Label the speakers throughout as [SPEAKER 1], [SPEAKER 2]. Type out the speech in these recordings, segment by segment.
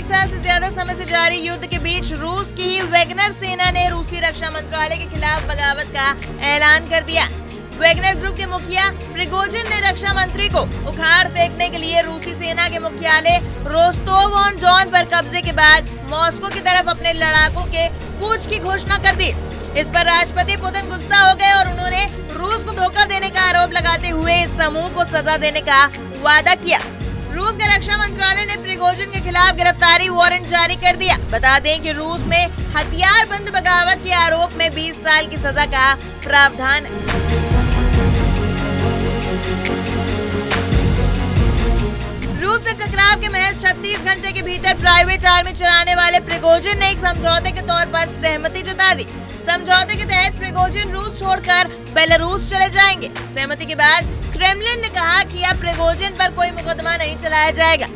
[SPEAKER 1] साल से ज्यादा समय से जारी युद्ध के बीच रूस की ही वैगनर सेना ने रूसी रक्षा मंत्रालय के खिलाफ बगावत का ऐलान कर दिया। वैगनर ग्रुप के मुखिया प्रिगोजिन ने रक्षा मंत्री को उखाड़ फेंकने के लिए रूसी सेना के मुख्यालय रोस्तोव ऑन डॉन पर कब्जे के बाद मॉस्को की तरफ अपने लड़ाकों के कूच की घोषणा कर दी। इस पर राष्ट्रपति पुतिन गुस्सा हो गए और उन्होंने रूस को धोखा देने का आरोप लगाते हुए इस समूह को सजा देने का वादा किया। रूस के रक्षा मंत्रालय ने प्रिगोजिन के खिलाफ गिरफ्तारी वारंट जारी कर दिया। बता दें कि रूस में हथियारबंद बगावत के आरोप में 20 साल की सजा का प्रावधान है। रूस से टकराव के महज 36 घंटे के भीतर प्राइवेट आर्मी चलाने वाले प्रिगोजिन ने एक समझौते के तौर पर सहमति जता दी। समझौते के तहत प्रिगोजिन रूस छोड़कर बेलारूस चले जाएंगे। सहमति के बाद क्रेमलिन ने कहा कि अब प्रिगोजिन पर कोई मुकदमा नहीं चलाया जाएगा।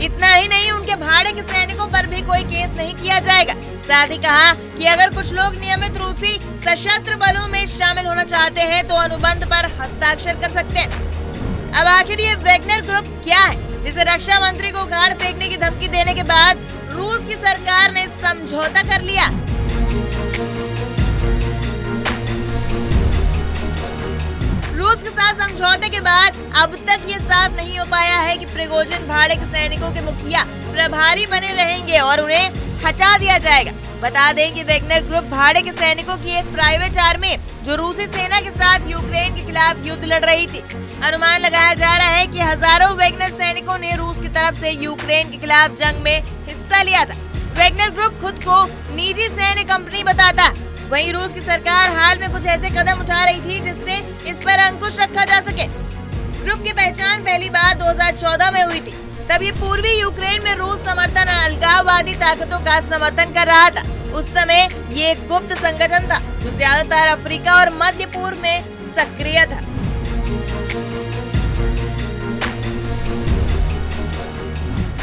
[SPEAKER 1] इतना ही नहीं, उनके भाड़े के सैनिकों पर भी कोई केस नहीं किया जाएगा। साथ ही कहा कि अगर कुछ लोग नियमित रूसी सशस्त्र बलों में शामिल होना चाहते हैं तो अनुबंध पर हस्ताक्षर कर सकते हैं। अब आखिर ये वैगनर ग्रुप क्या है जिसे रक्षा मंत्री को उखाड़ फेंकने की धमकी देने के बाद रूस की सरकार ने समझौता कर लिया? रूस के साथ समझौते के बाद अब तक ये साफ नहीं हो पाया है कि प्रिगोजिन भाड़े के सैनिकों के मुखिया प्रभारी बने रहेंगे और उन्हें हटा दिया जाएगा। बता दें कि वैगनर ग्रुप भाड़े के सैनिकों की एक प्राइवेट आर्मी जो रूसी सेना के साथ यूक्रेन के खिलाफ युद्ध लड़ रही थी। अनुमान लगाया जा रहा है कि हजारों वैगनर सैनिकों ने रूस की तरफ से यूक्रेन के खिलाफ जंग में हिस्सा लिया था। वैगनर ग्रुप खुद को निजी सैन्य कंपनी बताता। वहीं रूस की सरकार हाल में कुछ ऐसे कदम उठा रही थी जिससे इस पर अंकुश रखा जा सके। ग्रुप की पहचान पहली बार 2014 में हुई थी। तब ये पूर्वी यूक्रेन में रूस समर्थन अलगाववादी ताकतों का समर्थन कर रहा था। उस समय ये एक गुप्त संगठन था जो ज्यादातर अफ्रीका और मध्य पूर्व में सक्रिय था।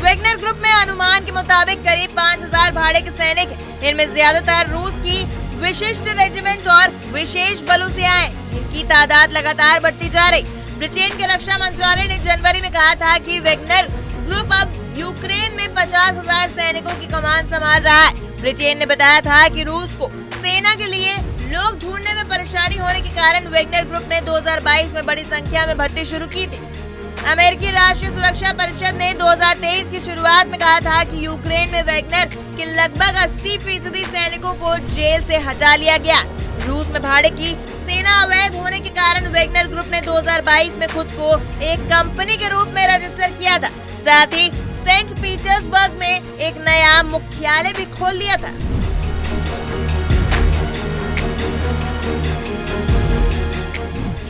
[SPEAKER 1] वैगनर ग्रुप में अनुमान के मुताबिक करीब 5000 भाड़े के सैनिक हैं। इनमें ज्यादातर रूस की विशिष्ट रेजिमेंट और विशेष बलों से आए। इनकी तादाद लगातार बढ़ती जा रही। ब्रिटेन के रक्षा मंत्रालय ने जनवरी में कहा था कि वैगनर ग्रुप अब यूक्रेन में 50,000 सैनिकों की कमान संभाल रहा है। ब्रिटेन ने बताया था कि रूस को सेना के लिए लोग ढूंढने में परेशानी होने के कारण वैगनर ग्रुप ने 2022 में बड़ी संख्या में भर्ती शुरू की थी। अमेरिकी राष्ट्रीय सुरक्षा परिषद ने 2023 की शुरुआत में कहा था कि यूक्रेन में वैगनर के लगभग 80% सैनिकों को जेल से हटा लिया गया। रूस में भाड़े की सेना अवैध होने के कारण वैगनर ग्रुप ने 2022 में खुद को एक कंपनी के रूप में रजिस्टर किया था। साथ ही सेंट पीटर्सबर्ग में एक नया मुख्यालय भी खोल लिया था।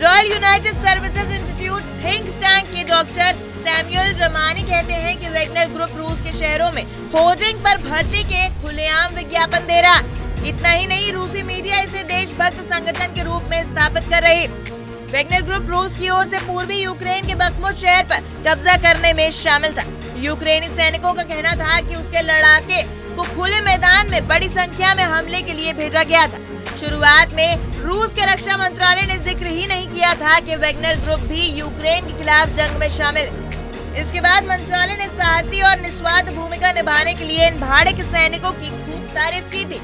[SPEAKER 1] Royal United services institute think tank के डॉक्टर सैमुअल रमानी कहते हैं कि वैगनर ग्रुप रूस के शहरों में होर्डिंग पर भर्ती के खुलेआम विज्ञापन दे रहा। इतना ही नहीं, रूसी मीडिया इसे देशभक्त संगठन के रूप में स्थापित कर रही। वैगनर ग्रुप रूस की ओर से पूर्वी यूक्रेन के बखमुत शहर पर कब्जा करने में शामिल था। यूक्रेनी सैनिकों का कहना था कि उसके लड़ाके को खुले मैदान में बड़ी संख्या में हमले के लिए भेजा गया था। शुरुआत में रूस के रक्षा मंत्रालय ने जिक्र ही नहीं किया था कि वैगनर ग्रुप भी यूक्रेन के खिलाफ जंग में शामिल है। इसके बाद मंत्रालय ने साहसी और निस्वार्थ भूमिका निभाने के लिए इन भाड़े के सैनिकों की खूब तारीफ की थी।